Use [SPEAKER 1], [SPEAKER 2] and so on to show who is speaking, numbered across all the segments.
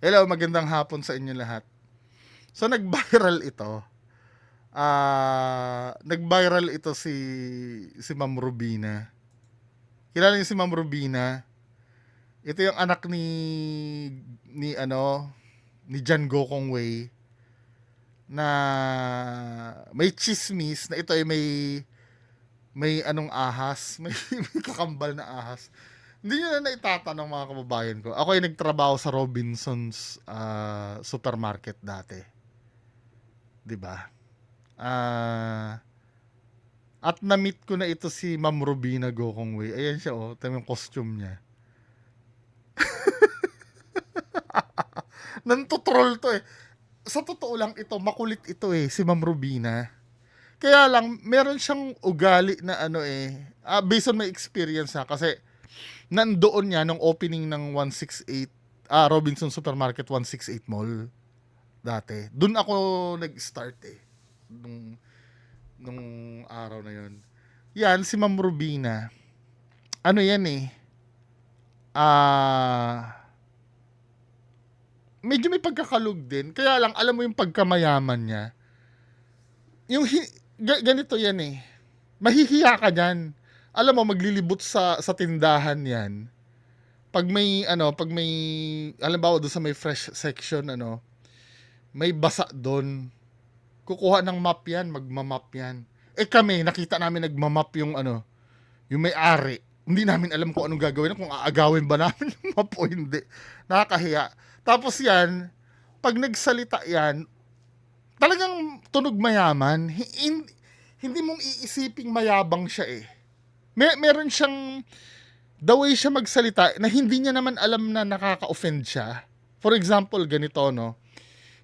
[SPEAKER 1] Hello, magandang hapon sa inyo lahat. So nag-viral ito. Nag-viral ito si Ma'am Rubina. Kilala niyo si Ma'am Rubina? Ito yung anak ni John Gokong Wei na may chismis na ito ay may anong ahas, may kakambal na ahas. Hindi nyo na naitatanong mga kababayan ko. Ako ay nagtrabaho sa Robinsons supermarket dati. 'Di ba? At na-meet ko na ito si Ma'am Rubina Gokong Wei. Ayan siya oh, ito yung costume niya. Nantotroll to eh. Sa totoo lang ito, makulit ito eh, si Ma'am Rubina. Kaya lang, meron siyang ugali na based on my experience ha, kasi nandoon niya nung opening ng 168, Robinson Supermarket 168 Mall dati. Doon ako nag-start eh. Nung araw na yon. Yan, si Ma'am Rubina. Ano yan eh. Medyo may pagkakalug din. Kaya lang, alam mo yung pagkamayaman niya. Ganito yan eh. Mahihiya ka dyan. Alam mo, maglilibot sa tindahan yan. Pag may, halimbawa doon sa may fresh section, may basa doon. Kukuha ng map yan, magmamap yan. Kami, nakita namin nagmamap yung yung may-ari. Hindi namin alam kung anong gagawin, kung aagawin ba namin yung map o hindi. Nakakahiya. Tapos yan, pag nagsalita yan, talagang tunog mayaman. Hindi mong iisiping mayabang siya eh. Meron siyang, the way siya magsalita, na hindi niya naman alam na nakaka-offend siya. For example, ganito, no?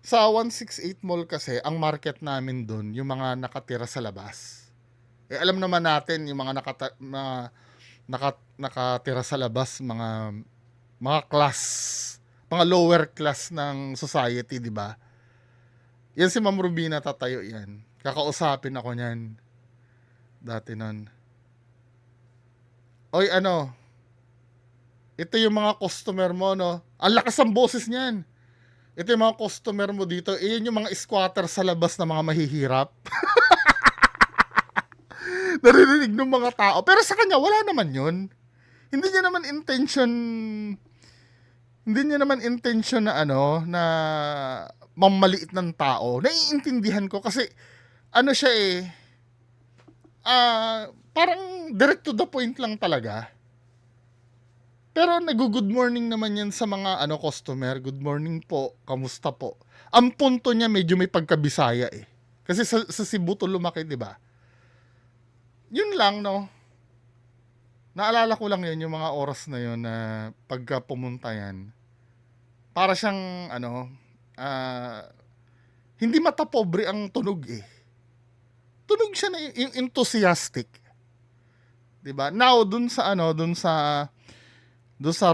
[SPEAKER 1] Sa 168 Mall kasi, ang market namin dun, yung mga nakatira sa labas. Alam naman natin, yung mga nakatira sa labas, mga class, mga lower class ng society, di ba? Yan si Ma'am Rubina, tatayo yan. Kakausapin ako niyan. Dati nun. Oy, ito yung mga customer mo, no? Ang lakas ng boses niyan. Ito yung mga customer mo dito. Iyan yung mga squatter sa labas na mga mahihirap. Naririnig ng mga tao. Pero sa kanya, wala naman yun. Hindi niya naman intention na na mamaliit ng tao. Naiintindihan ko kasi siya eh, parang direct to the point lang talaga. Pero nag-good morning naman yan sa mga customer. Good morning po, kamusta po? Ang punto niya medyo may pagkabisaya eh. Kasi sa Cebu to lumaki, di ba? Yun lang, no? Naalala ko lang yun, yung mga oras na yun na pagka pumunta yan. Para siyang, hindi matapobre ang tunog eh. Tunog siya na yung enthusiastic. Diba? Now, dun sa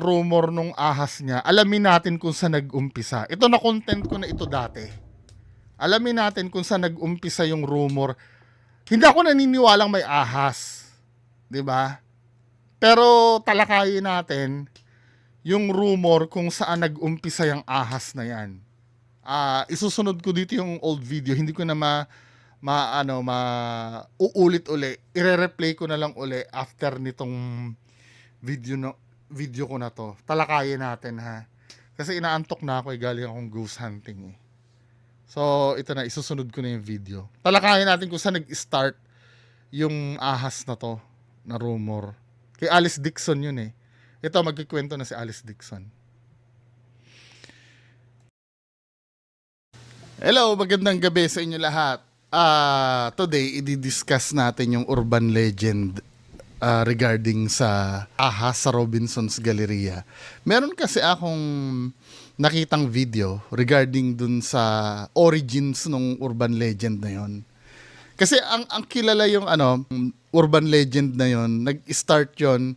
[SPEAKER 1] rumor nung ahas niya, alamin natin kung saan nag-umpisa. Ito na content ko na ito dati. Alamin natin kung saan nag-umpisa yung rumor. Hindi ako naniniwalang may ahas. 'Di ba? Pero talakayin natin yung rumor kung saan nag-umpisa yung ahas na yan. Isusunod ko dito yung old video. Hindi ko na uulit uli. Ire-replay ko na lang uli after nitong video ko na to. Talakayin natin ha. Kasi inaantok na ako galing akong ghost hunting eh. So, ito na, isusunod ko na yung video. Talakayin natin kung saan nag-start yung ahas na to, na rumor. Kay Alice Dixon yun eh. Ito, magkikwento na si Alice Dixon. Hello, magandang gabi sa inyo lahat. Today, i-discuss natin yung urban legend regarding sa ahas sa Robinsons Galleria. Meron kasi akong nakitang video regarding dun sa origins ng urban legend na yon. Kasi ang kilala yung urban legend na yon, nag-start yon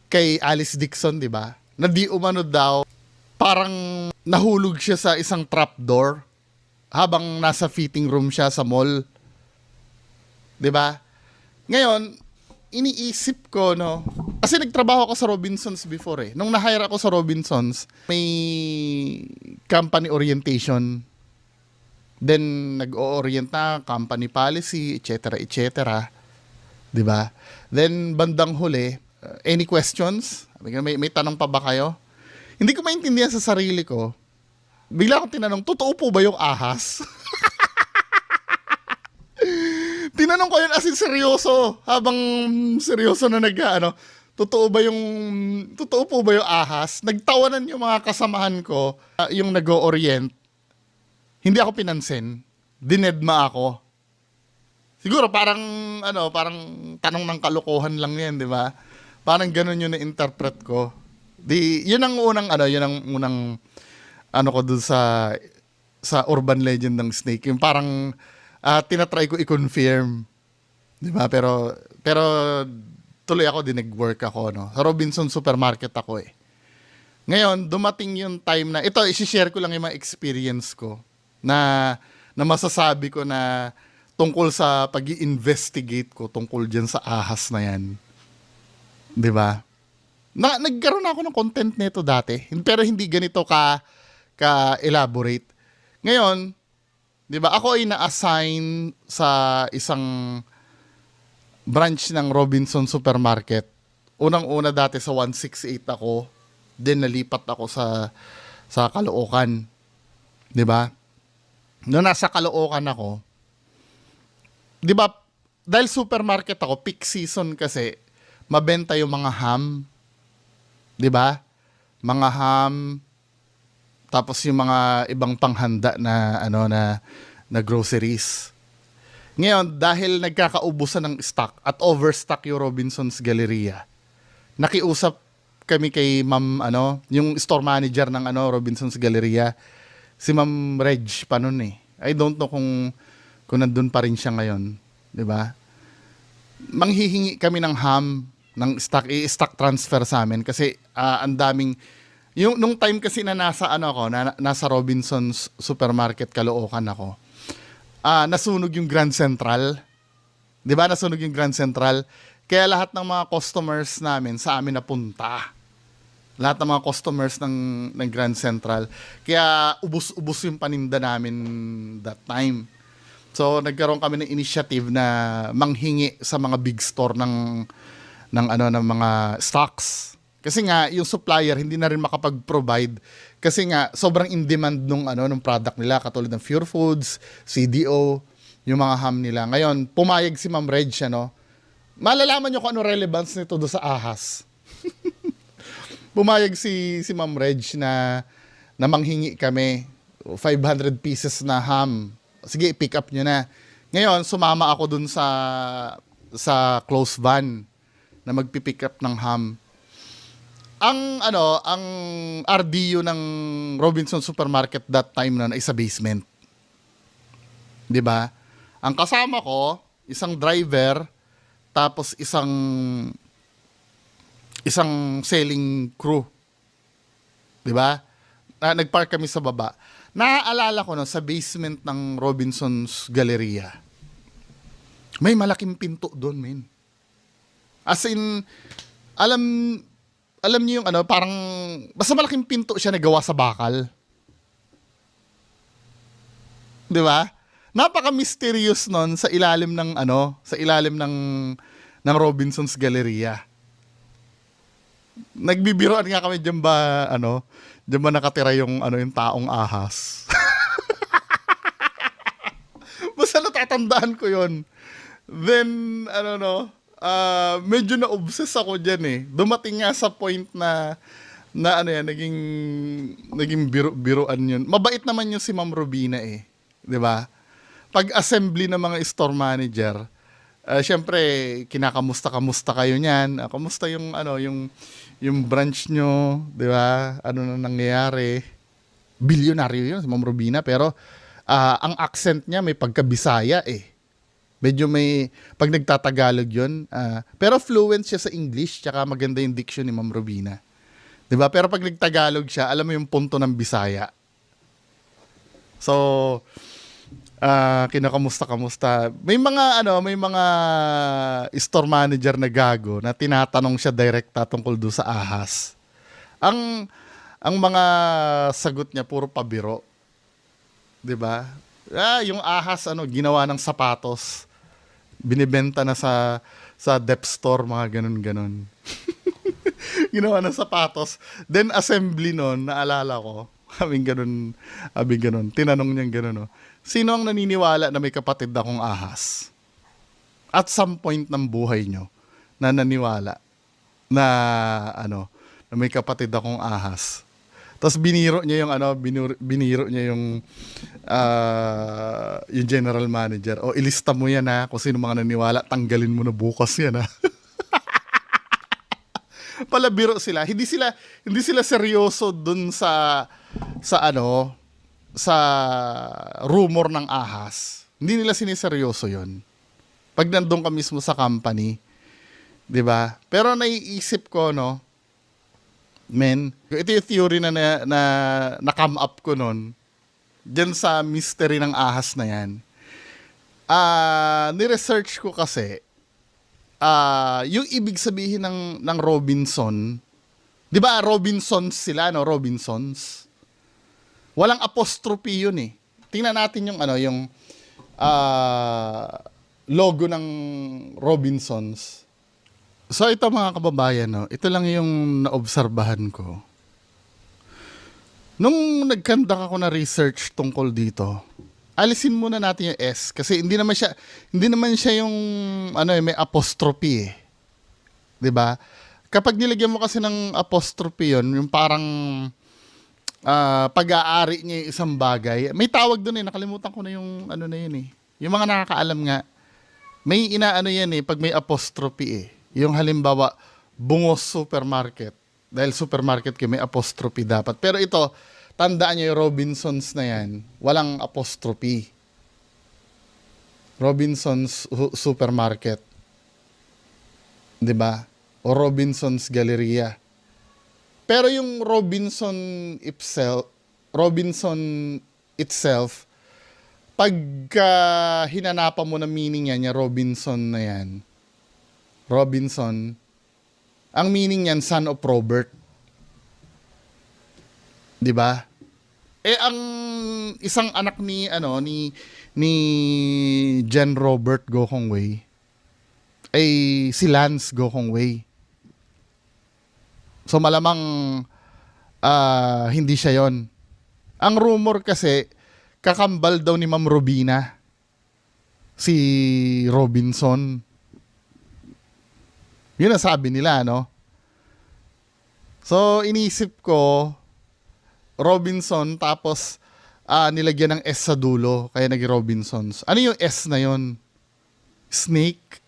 [SPEAKER 1] kay Alice Dixon, di ba? Na di umano daw, parang nahulog siya sa isang trapdoor habang nasa fitting room siya sa mall. Di ba? Ngayon, iniisip ko, no? Kasi nagtrabaho ako sa Robinsons before eh. Nung na-hire ako sa Robinsons, may company orientation. Then nag-o-orient na company policy, etc., etc. 'Di ba? Then bandang huli, any questions? May tanong pa ba kayo? Hindi ko maintindihan sa sarili ko. Bigla akong tinanong, totoo po ba yung ahas? Tinanong ko yun as in seryoso. Habang seryoso na totoo po ba yung ahas? Nagtawanan yung mga kasamahan ko, yung nag-o-orient. Hindi ako pinansin. Dinedma ako. Siguro parang tanong ng kalokohan lang 'yan, 'di ba? Parang ganoon yung na-interpret ko. Yun ang unang ko dun sa urban legend ng snake. Yung parang tinatry ko i-confirm, 'di ba? Pero tuloy ako din nag-work ako, no. Sa Robinson Supermarket ako eh. Ngayon, dumating yung time na ito, i-share ko lang yung mga experience ko na masasabi ko na tungkol sa pag-i-investigate ko tungkol dyan sa ahas na yan. 'Di ba? Nagkaroon ako ng content nito dati, pero hindi ganito ka-elaborate. Ngayon, 'di ba, ako ay na-assign sa isang branch ng Robinson Supermarket. Unang-una dati sa 168 ako, then nalipat ako sa Caloocan. 'Di ba? Noong nasa Caloocan ako, 'di ba, dahil supermarket ako, peak season kasi, mabenta yung mga ham. 'Di ba? Mga ham, tapos yung mga ibang panghanda na na groceries. Ngayon, dahil nagkakaubusan ng stock at overstock yung Robinson's Galleria, nakiusap kami kay Ma'am yung store manager ng Robinson's Galleria, si Ma'am Reg pa nun eh. I don't know kung nandun pa rin siya ngayon, 'di ba? Manghihingi kami ng ham, ng stock transfer sa amin kasi ang daming nung time kasi na nasa Robinson's Supermarket Caloocan ako. Nasunog yung Grand Central. 'Di ba? Nasunog yung Grand Central. Kaya lahat ng mga customers namin sa amin napunta. Lahat ng mga customers ng Grand Central. Kaya ubus-ubos yung paninda namin that time. So nagkaroon kami ng initiative na manghingi sa mga big store ng mga stocks. Kasi nga yung supplier hindi na rin makapag-provide kasi nga sobrang in demand nung product nila, katulad ng Pure Foods, CDO, yung mga ham nila. Ngayon, pumayag si Ma'am Reg, malalaman nyo kung ano relevance nito do sa ahas. Pumayag si Ma'am Reg na manghingi kami 500 pieces na ham. Sige, pick up nyo na. Ngayon, sumama ako dun sa close van na magpipick up ng ham. Ang RDU ng Robinson Supermarket that time na isa basement. 'Di ba? Ang kasama ko, isang driver, tapos isang selling crew. 'Di ba? Nagpark kami sa baba. Naaalala ko sa basement ng Robinson's Galleria. May malaking pinto doon, men. As in, alam niyo yung parang basta malaking pinto siya na gawa sa bakal. 'Di ba? Napaka-mysterious nun sa ilalim ng Robinson's Galleria. Nagbibiroan nga kami diyan ba nakatira yung yung taong ahas. Basta natatandaan ko 'yon. Then medyo na-obsess ako diyan eh. Dumating nga sa point na naging biruan 'yun. Mabait naman yung si Ma'am Robina eh, 'di ba? Pag assembly ng mga store manager, syempre kinakamusta kayo niyan. Kamusta yung yung branch nyo, 'di ba? Ano na nangyayari? Bilyonaryo 'yun si Ma'am Robina, pero ang accent niya may pagka-Bisaya eh. Medyo may pag nagtatagalog 'yun, pero fluent siya sa English, tsaka maganda yung diction ni Ma'am Robina. 'Di ba? Pero pag nagtagalog siya, alam mo yung punto ng Bisaya. So, kinakamusta. May mga store manager na gago na tinatanong siya direkta tungkol do sa ahas. ang mga sagot niya puro pabiro, 'di ba? Yung ahas ginawa ng sapatos, binibenta na sa dep store, mga ganun-ganun. Ginawa ng sapatos, then assembly nun, naalala ko, aming ganun, tinanong niyang ganun, no? Sino ang naniniwala na may kapatid akong ahas? At some point ng buhay nyo, na naniwala na na may kapatid akong ahas. Tapos biniro niya yung biniro niya yung general manager. O ilista mo yan ha, kung sino mga naniwala, tanggalin mo na bukas yan ha. Palabiro sila. Hindi sila seryoso dun sa rumor ng ahas. Hindi nila siniseryoso 'yon. Pag nandun ka mismo sa company, 'di ba? Pero naiisip ko ito yung theory na come up ko noon diyan sa mystery ng ahas na 'yan. Ni-research ko kasi yung ibig sabihin ng Robinson, 'di ba? Robinsons sila, Robinsons. Walang apostrophe 'yun eh. Tingnan natin yung logo ng Robinsons. So ito mga kababayan, ito lang yung naobserbahan ko. Nung nagkandak ako na research tungkol dito, alisin muna natin yung S kasi hindi naman siya yung may apostrophe eh. 'Di ba? Kapag nilagyan mo kasi ng apostrophe 'yon, yung parang pag-aari niya yung isang bagay. May tawag doon nakalimutan ko na yung na yun eh. Yung mga nakakaalam nga, may yan eh pag may apostrophe eh. Yung halimbawa, Bungos Supermarket. Dahil supermarket kayo, may apostrophe dapat. Pero ito, tandaan nyo yung Robinsons na yan, walang apostrophe. Robinsons Supermarket. 'Di ba? O Robinsons Galleria. Pero yung Robinson itself, pagka hinanapan mo na meaning niya, Robinson na yan. Robinson, ang meaning niyan, son of Robert. 'Di ba? Ang isang anak ni John Robert Gokongwei ay si Lance Gokongwei. So malamang hindi siya 'yon. Ang rumor kasi kakambal daw ni Ma'am Robina si Robinson. Yun ang sabi nila, So inisip ko Robinson tapos nilagyan ng S sa dulo kaya naging Robinsons. Ano yung S na 'yon? Snake.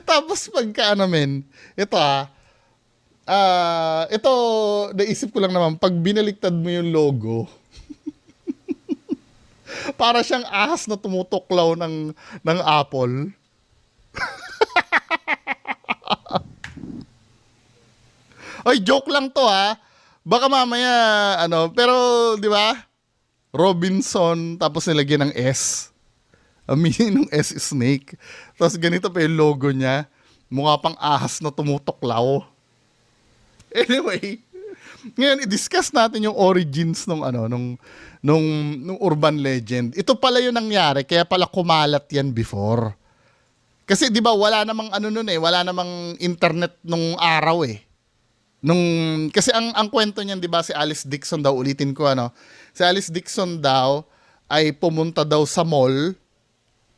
[SPEAKER 1] Tapos pagka ito naisip ko lang naman, pag binaliktad mo yung logo, para siyang ahas na tumutuklaw ng apple. Oy, joke lang to ha. Baka mamaya pero 'di ba? Robinson tapos nilagyan ng S. Ang meaning ng S is snake. Tapos ganito pa yung logo niya. Mukha pang ahas na tumutuklaw. Anyway, ngayon i-discuss natin yung origins nung urban legend. Ito pala yung nangyari, kaya pala kumalat yan before. Kasi 'di ba wala namang wala namang internet nung araw eh. Kasi ang kwento niyan 'di ba si Alice Dixon daw, ulitin ko Si Alice Dixon daw ay pumunta daw sa mall,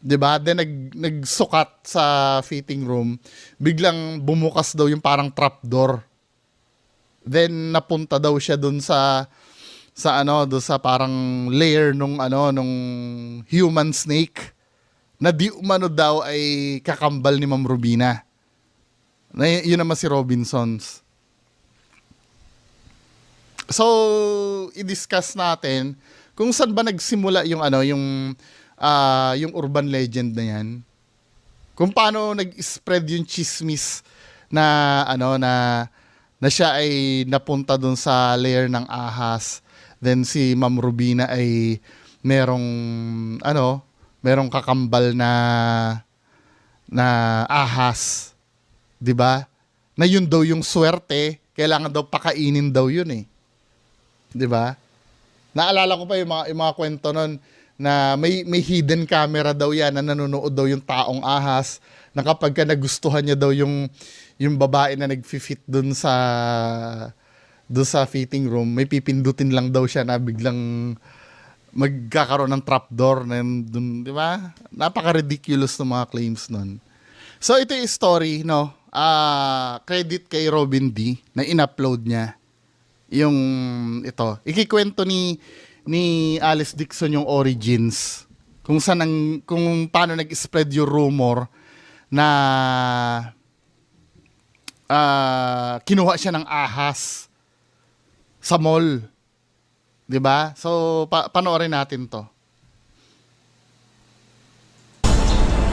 [SPEAKER 1] 'di ba? Then nagsukat sa fitting room, biglang bumukas daw yung parang trapdoor. Then napunta daw siya doon doon sa parang lair nung human snake na di umano daw ay kakambal ni Ma'am Robina. Yun naman si Robinsons. So, i-discuss natin kung saan ba nagsimula yung yung urban legend na yan. Kung paano nag-spread yung chismis na na siya ay napunta doon sa lair ng ahas. Then si Ma'am Robina ay merong kakambal na ahas, 'di ba? Na yun daw yung swerte, kailangan daw pakainin daw yun eh. 'Di ba? Naalala ko pa yung mga kwento nun na may hidden camera daw yan na nanonood daw yung taong ahas, na kapag ka nagustuhan niya daw yung babae na nag-fit dun sa fitting room, may pipindutin lang daw siya na biglang magkakaroon ng trapdoor na dun, di ba? Napaka-ridiculous ng mga claims nun. So ito yung story, no? Credit kay Robin D na in-upload niya yung ito. Ikikwento ni Alice Dixon yung origins, kung paano nag-spread yung rumor na kinuha siya ng ahas sa mall. 'Di ba? So panoorin natin 'to.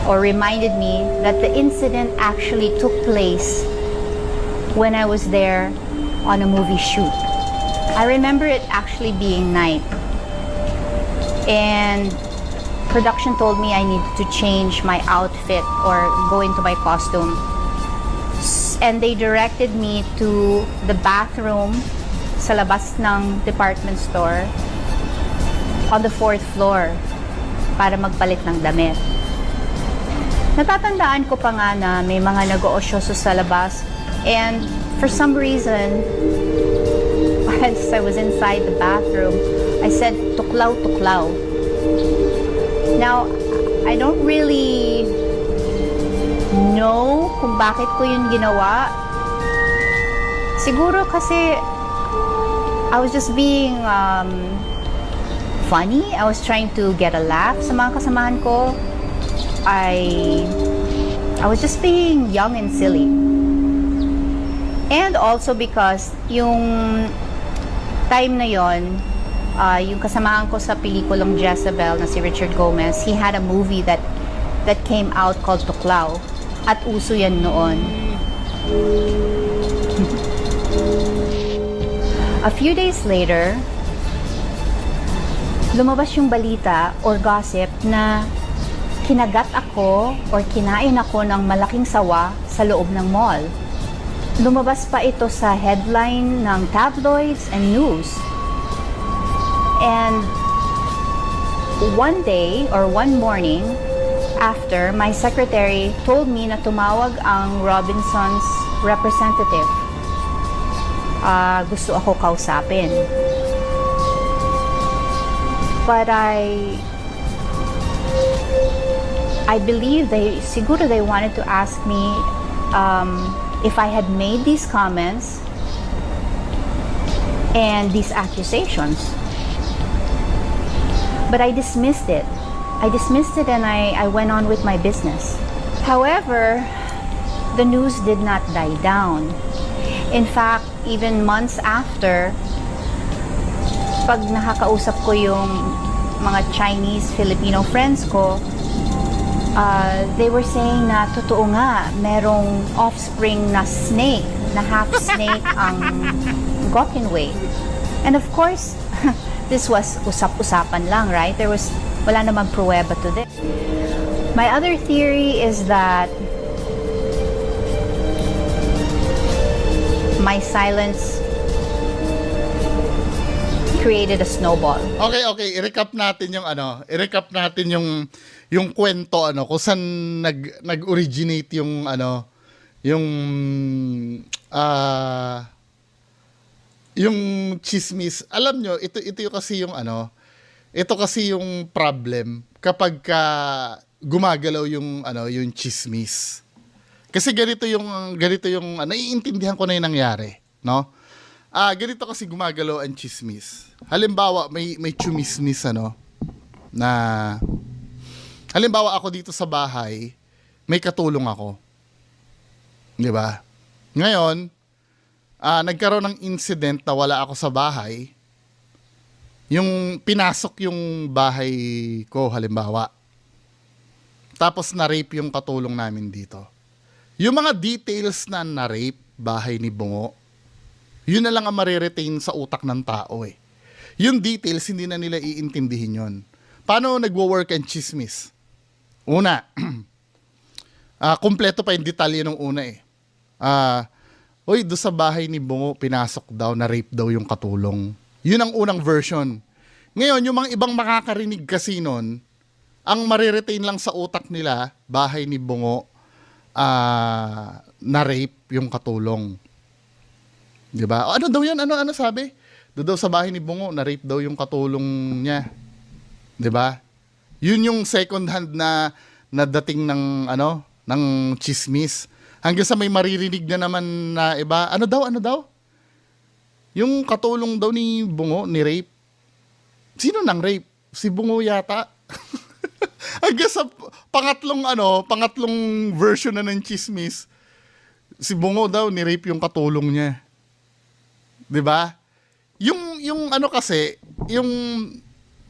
[SPEAKER 2] Or reminded me that the incident actually took place when I was there on a movie shoot. I remember it actually being night. And production told me I needed to change my outfit or go into my costume. And they directed me to the bathroom sa labas ng department store on the 4th floor para magpalit ng damit. Natatandaan ko pa nga na may mga nag-oosyoso sa labas, and for some reason, as I was inside the bathroom, I said, tuklaw, tuklaw. Now, I don't really know kung bakit ko yun ginawa. Siguro kasi I was just being funny. I was trying to get a laugh sa mga kasamahan ko. I was just being young and silly. And also because yung time na yon, yung kasamahan ko sa pelikulang Jezebel na si Richard Gomez, he had a movie that came out called Tuklaw. At uso yan noon. A few days later, lumabas yung balita or gossip na kinagat ako or kinain ako ng malaking sawa sa loob ng mall. Lumabas pa ito sa headline ng tabloids and news. And one day or one morning after, my secretary told me na tumawag ang Robinson's representative. Gusto ako kausapin. But I believe siguro they wanted to ask me if I had made these comments and these accusations. But I dismissed it. And I went on with my business. However, the news did not die down. In fact, even months after, pag nakakausap ko yung mga Chinese, Filipino friends ko, they were saying na totoo nga, merong offspring na snake, na half snake ang Gokkenwei. And of course, this was usap-usapan lang, right? Wala namang pruweba to this. My other theory is that my silence created a snowball.
[SPEAKER 1] Okay, i-recap natin yung kwento kung saan nag-originate yung chismis. Alam nyo, ito kasi yung problem kapag gumagalaw yung chismis. Kasi ganito yung naiintindihan ko na yung nangyari, no? Ganito kasi gumagalaw ang chismis. Halimbawa, may chumismis na halimbawa ako dito sa bahay, may katulong ako. 'Di ba? Ngayon, nagkaroon ng incident na wala ako sa bahay. Yung pinasok yung bahay ko halimbawa. Tapos na-rape yung katulong namin dito. Yung mga details na na-rape bahay ni Bungo, yun na lang ang mariretain sa utak ng tao eh. Yung details, hindi na nila iintindihin yun. Paano nagwo-work ang chismis? Una, kumpleto pa yung detalye ng una eh. Oy, do sa bahay ni Bungo, pinasok daw, na rape daw yung katulong. Yun ang unang version. Ngayon, yung mga ibang makakarinig kasi nun, ang mariretain lang sa utak nila, bahay ni Bungo, na rape yung katulong. Diba? Ano daw yan? Ano sabi? Do daw sa bahay ni Bungo, na rape daw yung katulong niya. Diba? Yun yung second hand na dating ng ng chismis. Hanggang sa may maririnig na naman na iba. Ano daw? Yung katulong daw ni Bungo, ni rape. Sino nang rape? Si Bungo yata. Hanggang sa pangatlong version na ng chismis, si Bungo daw, ni rape yung katulong niya. 'Di ba? Yung kasi, yung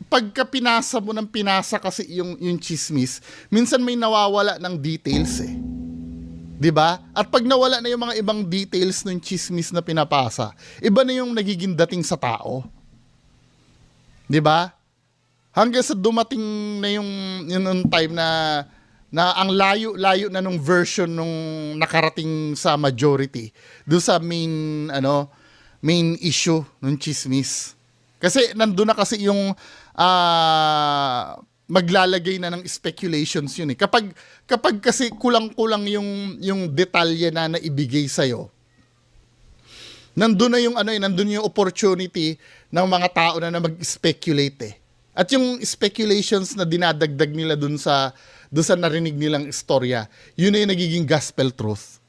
[SPEAKER 1] pagka pinasa mo ng pinasa kasi yung chismis, minsan may nawawala ng details eh. 'Di ba? At pag nawala na yung mga ibang details ng chismis na pinapasa, iba na yung nagiging dating sa tao. 'Di ba? Hanggang sa dumating na yung time na ang layo na nung version nung nakarating sa majority do sa main issue ng chismis. Kasi nandun na kasi yung maglalagay na ng speculations yun eh. Kapag kasi kulang-kulang yung detalye na naibigay sa'yo, nandun na nandun yung opportunity ng mga tao na mag-speculate eh. At yung speculations na dinadagdag nila dun sa narinig nilang istorya, yun na yung nagiging gospel truth.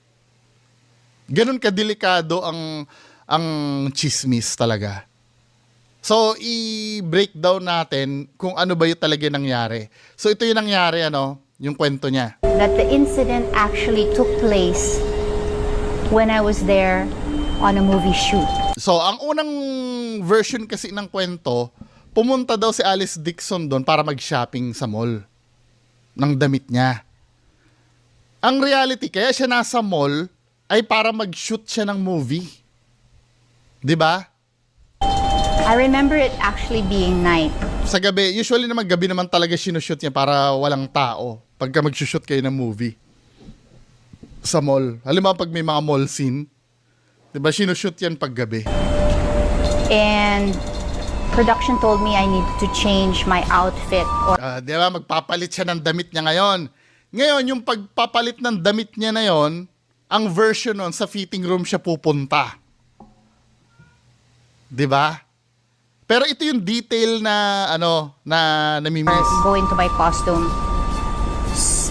[SPEAKER 1] Ganun kadelikado ang chismis talaga. So, i-breakdown natin kung ano ba yung talaga nangyari. So, ito yung nangyari, yung kwento niya.
[SPEAKER 2] That the incident actually took place when I was there on a movie shoot.
[SPEAKER 1] So, ang unang version kasi ng kwento, pumunta daw si Alice Dixon doon para mag-shopping sa mall ng damit niya. Ang reality, kaya siya nasa mall ay para mag-shoot siya ng movie. 'Di ba?
[SPEAKER 2] I remember it actually being night.
[SPEAKER 1] Sa gabi, usually naman gabi naman talaga sinushoot niya para walang tao pagka mag-shoot kayo ng movie sa mall. Halimbawa pag may mga mall scene, 'di ba, sinushoot yan pag gabi.
[SPEAKER 2] And production told me I need to change my outfit.
[SPEAKER 1] Di ba, magpapalit siya ng damit niya ngayon. Ngayon, yung pagpapalit ng damit niya na yon, ang version nun, sa fitting room siya pupunta. Di ba? Pero ito yung detail na, na namimiss.
[SPEAKER 2] Go into my costume.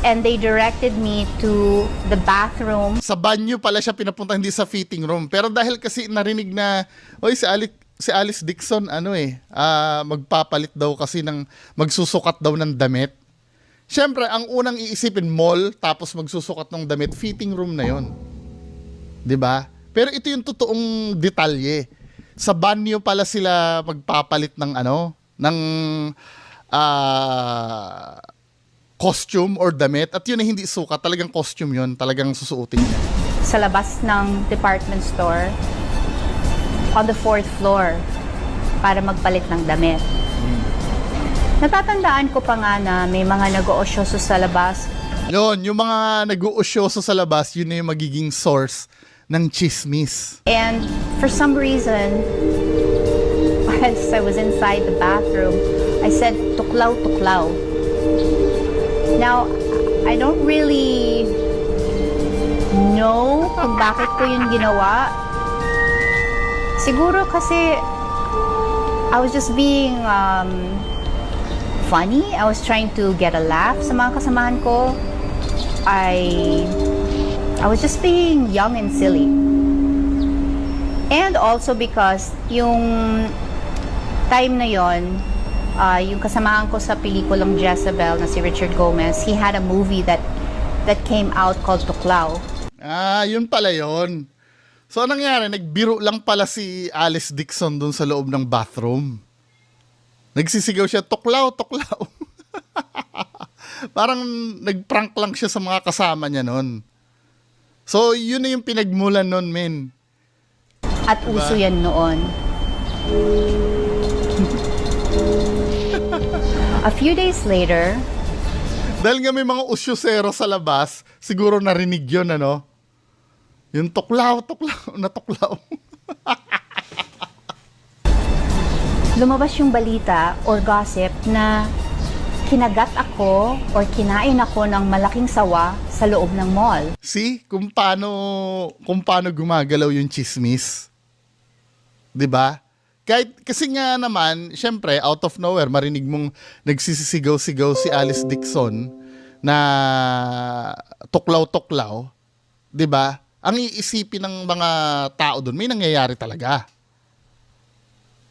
[SPEAKER 2] And they directed me to the bathroom.
[SPEAKER 1] Sa banyo pala siya pinapunta, hindi sa fitting room. Pero dahil kasi narinig na, si Alice Dixon, magpapalit daw kasi magsusukat daw ng damit. Siyempre, ang unang iisipin, mall, tapos magsusukat ng damit, fitting room na yon. 'Di ba? Pero ito yung totoong detalye. Sa banyo pala sila magpapalit ng costume or damit, at yun na hindi sukat, talagang costume yon, talagang susuotin niya.
[SPEAKER 2] Sa labas ng department store, on the 4th floor, para magpalit ng damit. Natatandaan ko pa nga na may mga nag-oosyoso sa labas.
[SPEAKER 1] Yun, yung mga nag-uusyoso sa labas, yun na yung magiging source ng chismis.
[SPEAKER 2] And for some reason, as I was inside the bathroom, I said, tuklaw, tuklaw. Now, I don't really know kung bakit ko yun ginawa. Siguro kasi I was just being funny. I was trying to get a laugh sa mga kasamahan ko. I was just being young and silly. And also because yung time na yon, yung kasamahan ko sa pelikulang Jezebel na si Richard Gomez, he had a movie that came out called Tuklaw.
[SPEAKER 1] Yun pala yun. So, anong nangyari? Nagbiro lang pala si Alice Dixon dun sa loob ng bathroom. Nagsisigaw siya, tuklaw, tuklaw. Parang nagprank lang siya sa mga kasama niya nun. So, yun na yung pinagmulan nun, men.
[SPEAKER 2] At diba? Uso yan noon. A few days later,
[SPEAKER 1] dahil nga may mga usyosero sa labas, siguro narinig yun, Yung tuklaw, natuklaw.
[SPEAKER 2] Lumabas yung balita or gossip na kinagat ako or kinain ako ng malaking sawa sa loob ng mall.
[SPEAKER 1] See, kung paano gumagalaw yung chismis. 'Di ba? Kahit kasi nga naman, syempre out of nowhere marinig mong nagsisisigaw-sigaw si Alice Dixon na tuklaw-tuklaw, 'di ba? Ang iisipin ng mga tao doon, may nangyayari talaga.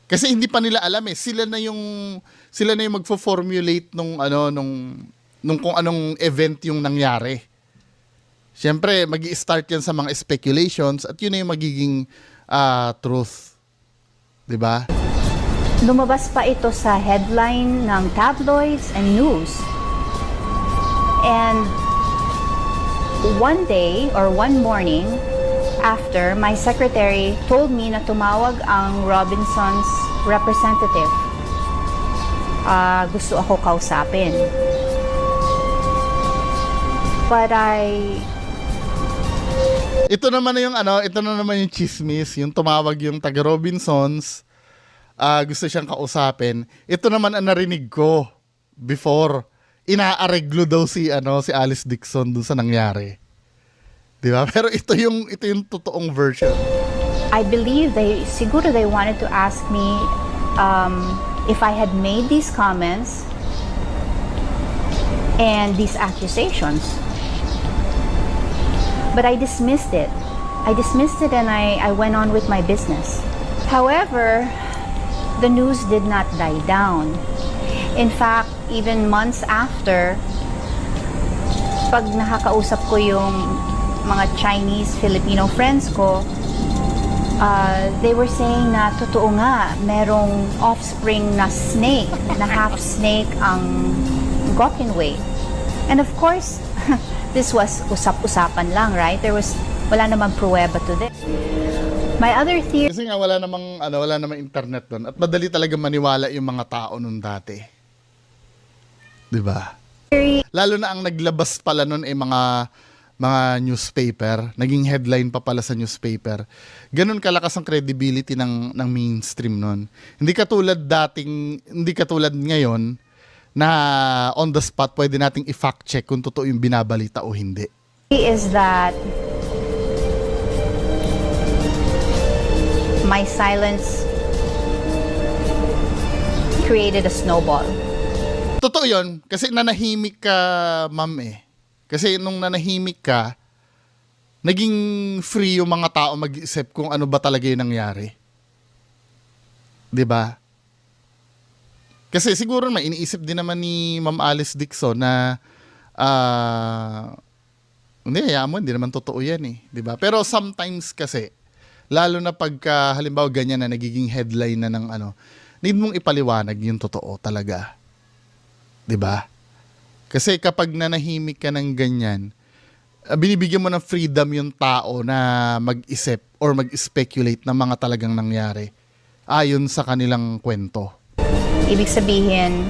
[SPEAKER 1] Kasi hindi pa nila alam eh, sila na yung magfo-formulate nung kung anong event yung nangyari. Siyempre, magi-start yan sa mga speculations at yun na yung magiging truth. 'Di ba?
[SPEAKER 2] Lumabas pa ito sa headline ng tabloids and news. And one day or one morning after, my secretary told me na tumawag ang Robinson's representative. Gusto ako kausapin. But
[SPEAKER 1] Ito naman yung chismis, yung tumawag yung taga Robinsons, gusto siyang kausapin. Ito naman ang narinig ko before. Inaareglo daw si Alice Dixon dun sa nangyari. 'Di ba? Pero ito yung totoong version.
[SPEAKER 2] I believe siguro they wanted to ask me if I had made these comments and these accusations. But I dismissed it. And I went on with my business. However, the news did not die down. In fact, even months after, pag nakakausap ko yung mga Chinese, Filipino friends ko, they were saying na totoo nga, merong offspring na snake, na half snake ang Gokkenwei. And of course, this was usap-usapan lang, right? Wala namang pruweba to this. My other theory...
[SPEAKER 1] Kasi nga wala namang internet doon at madali talaga maniwala yung mga tao noon dati. 'Di ba? Lalo na ang naglabas pala noon mga newspaper, naging headline pa pala sa newspaper. Ganun kalakas ang credibility ng mainstream noon. Hindi katulad ngayon na on the spot pwede nating i-fact check kung totoo yung binabalita o hindi.
[SPEAKER 2] Is that my silence created a snowball.
[SPEAKER 1] Totoo yun, kasi nanahimik ka, ma'am eh. Kasi nung nanahimik ka, naging free yung mga tao mag-isip kung ano ba talaga yung nangyari. 'Di ba? Kasi siguro may iniisip din naman ni Ma'am Alice Dixon na hindi naman totoo yan eh. 'Di ba? Pero sometimes kasi, lalo na pagka halimbawa ganyan na nagiging headline na ng need mong ipaliwanag yung totoo talaga. 'Di ba? Kasi kapag nanahimik ka ng ganyan, binibigyan mo ng freedom yung tao na mag-isip or mag-speculate ng mga talagang nangyari ayon sa kanilang kwento.
[SPEAKER 2] Ibig sabihin,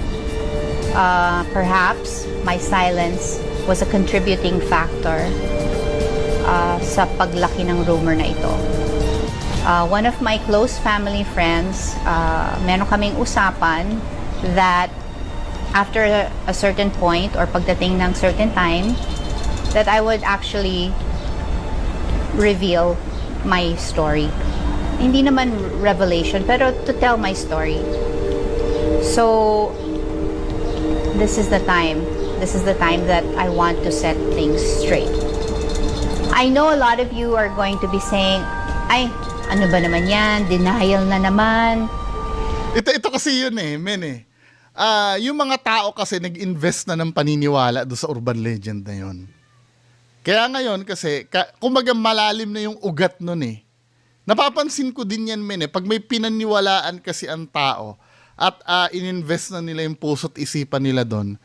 [SPEAKER 2] perhaps my silence was a contributing factor sa paglaki ng rumor na ito. One of my close family friends, meron kaming usapan that after a certain point or pagdating ng certain time, that I would actually reveal my story. Hindi naman revelation, pero to tell my story. So, this is the time. This is the time that I want to set things straight. I know a lot of you are going to be saying, ay, ano ba naman yan? Denial na naman.
[SPEAKER 1] Ito kasi yun eh, men eh. Yung mga tao kasi nag-invest na ng paniniwala do sa urban legend na yun. Kaya ngayon kasi, kumbaga malalim na yung ugat nun eh. Napapansin ko din yan, men eh. Pag may pinaniwalaan kasi ang tao at ininvest na nila yung puso't isipan nila doon,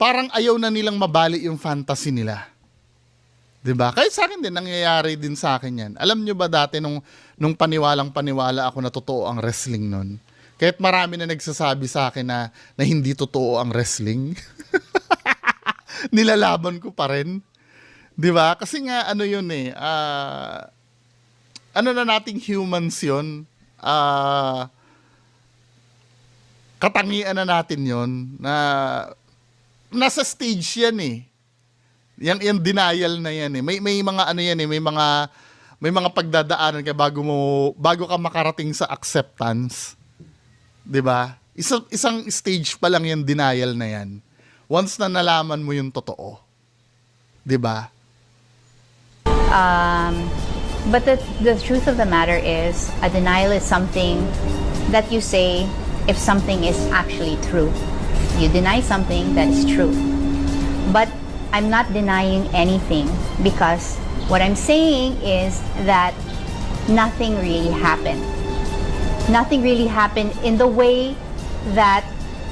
[SPEAKER 1] parang ayaw na nilang mabali yung fantasy nila. 'Di ba? Kahit sa akin din, nangyayari din sa akin yan. Alam nyo ba dati nung paniwala ako na totoo ang wrestling nun? Kahit marami na nagsasabi sa akin na hindi totoo ang wrestling. Nilalaban ko pa rin. 'Di ba? Kasi nga ano 'yun ano na nating humans 'yun. Katangian na natin 'yon na nasa stage 'yan eh. Yang denial na 'yan eh. May mga ano 'yan eh, may mga pagdadaanan ka bago ka makarating sa acceptance. 'Di ba? Isang stage pa lang 'yung denial na 'yan. Once na nalaman mo 'yung totoo. 'Di ba?
[SPEAKER 2] But the truth of the matter is, a denial is something that you say if something is actually true. You deny something that is true. But I'm not denying anything because what I'm saying is that nothing really happened. Nothing really happened in the way that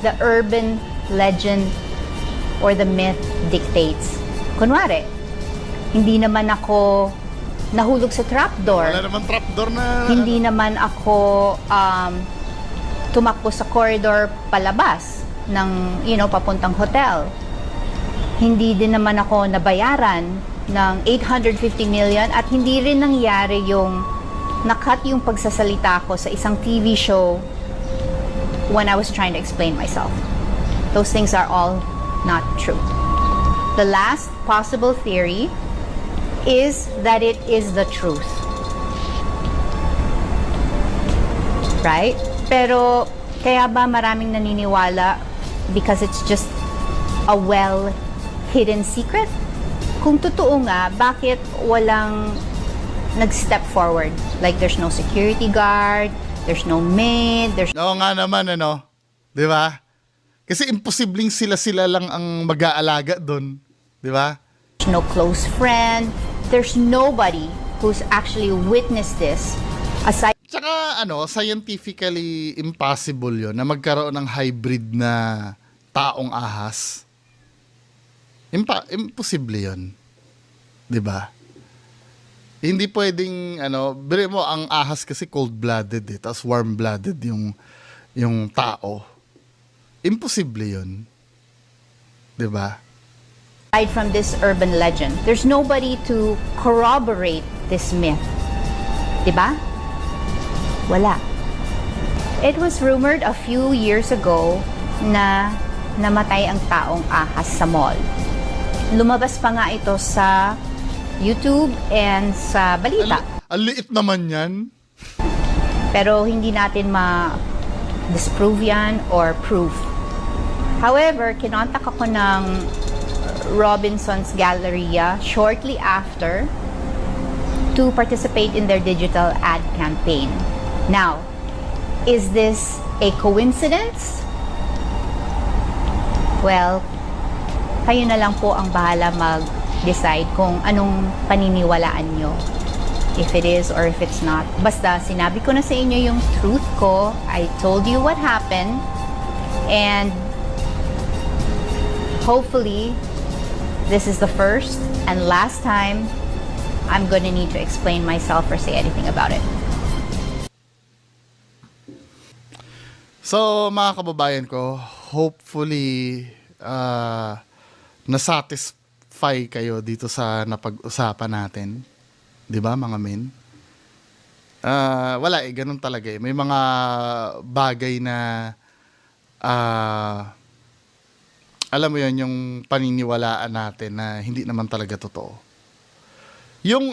[SPEAKER 2] the urban legend or the myth dictates. Kunwari, hindi naman ako nahulog sa trapdoor.
[SPEAKER 1] Wala naman trapdoor na...
[SPEAKER 2] Hindi naman ako tumakbo sa corridor palabas ng, papuntang hotel. Hindi din naman ako nabayaran ng 850 million at hindi rin nangyari yung nakat yung pagsasalita ko sa isang TV show when I was trying to explain myself. Those things are all not true. The last possible theory is that it is the truth. Right? Pero kaya ba maraming naniniwala because it's just a well-hidden secret? Kung totoo nga, bakit walang nag-step forward? Like there's no security guard, there's no maid, there's
[SPEAKER 1] Oo nga naman, 'di ba? Kasi imposibleng sila lang ang mag-aalaga doon, 'di ba?
[SPEAKER 2] no close friend, there's nobody who's actually witnessed this aside.
[SPEAKER 1] Tsaka scientifically impossible 'yon na magkaroon ng hybrid na taong ahas. Imposible 'yon. 'Di ba? Hindi pwedeng bire mo ang ahas kasi cold-blooded tapos warm-blooded yung tao. Imposible 'yon. 'Di ba?
[SPEAKER 2] Aside from this urban legend, there's nobody to corroborate this myth. 'Di ba? Wala. It was rumored a few years ago na namatay ang taong ahas sa mall. Lumabas pa nga ito sa YouTube and sa balita.
[SPEAKER 1] Ang liit naman yan.
[SPEAKER 2] Pero hindi natin ma-disprove yan or proof. However, kinontak ako ng Robinson's Galleria shortly after to participate in their digital ad campaign. Now, is this a coincidence? Well, kayo na lang po ang bahala mag-decide kung anong paniniwalaan nyo. If it is or if it's not. Basta, sinabi ko na sa inyo yung truth ko. I told you what happened. And hopefully, this is the first and last time I'm gonna need to explain myself or say anything about it.
[SPEAKER 1] So, mga kababayan ko, hopefully, nasatisfy kayo dito sa napag-usapan natin. 'Di ba, mga men? Wala ganun talaga eh. May mga bagay na alam mo 'yon, yung paniniwalaan natin na hindi naman talaga totoo. Yung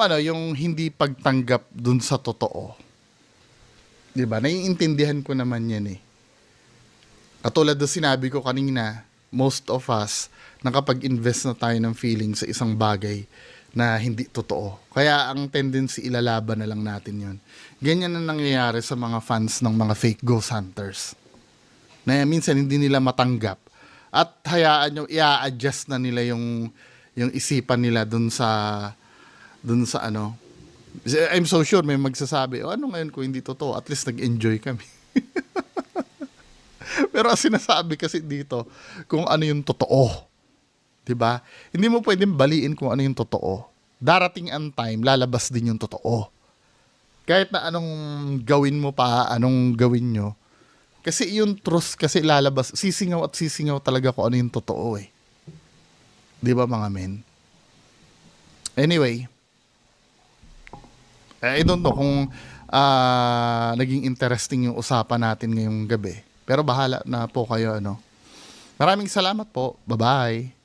[SPEAKER 1] hindi pagtanggap dun sa totoo. 'Di ba? Naiintindihan ko naman 'yan eh. Katulad ng sinabi ko kanina, most of us nakapag-invest na tayo ng feeling sa isang bagay na hindi totoo. Kaya ang tendency ilalaban na lang natin 'yon. Ganyan na nangyayari sa mga fans ng mga fake ghost hunters. Na minsan hindi nila matanggap at hayaan nyo, i-adjust na nila yung isipan nila dun sa I'm so sure may magsasabi, ano ngayon kung hindi totoo, at least nag-enjoy kami. Pero ang sinasabi kasi dito, kung ano yung totoo. 'Di ba? Hindi mo pwedeng baliin kung ano yung totoo. Darating ang time, lalabas din yung totoo. Kahit na anong gawin mo pa, anong gawin nyo, kasi yung truth kasi lalabas, sisingaw at sisingaw talaga kung ano yung totoo eh. 'Di ba, mga men? Anyway, I don't know kung naging interesting yung usapan natin ngayong gabi. Pero bahala na po kayo, ano. Maraming salamat po. Bye-bye.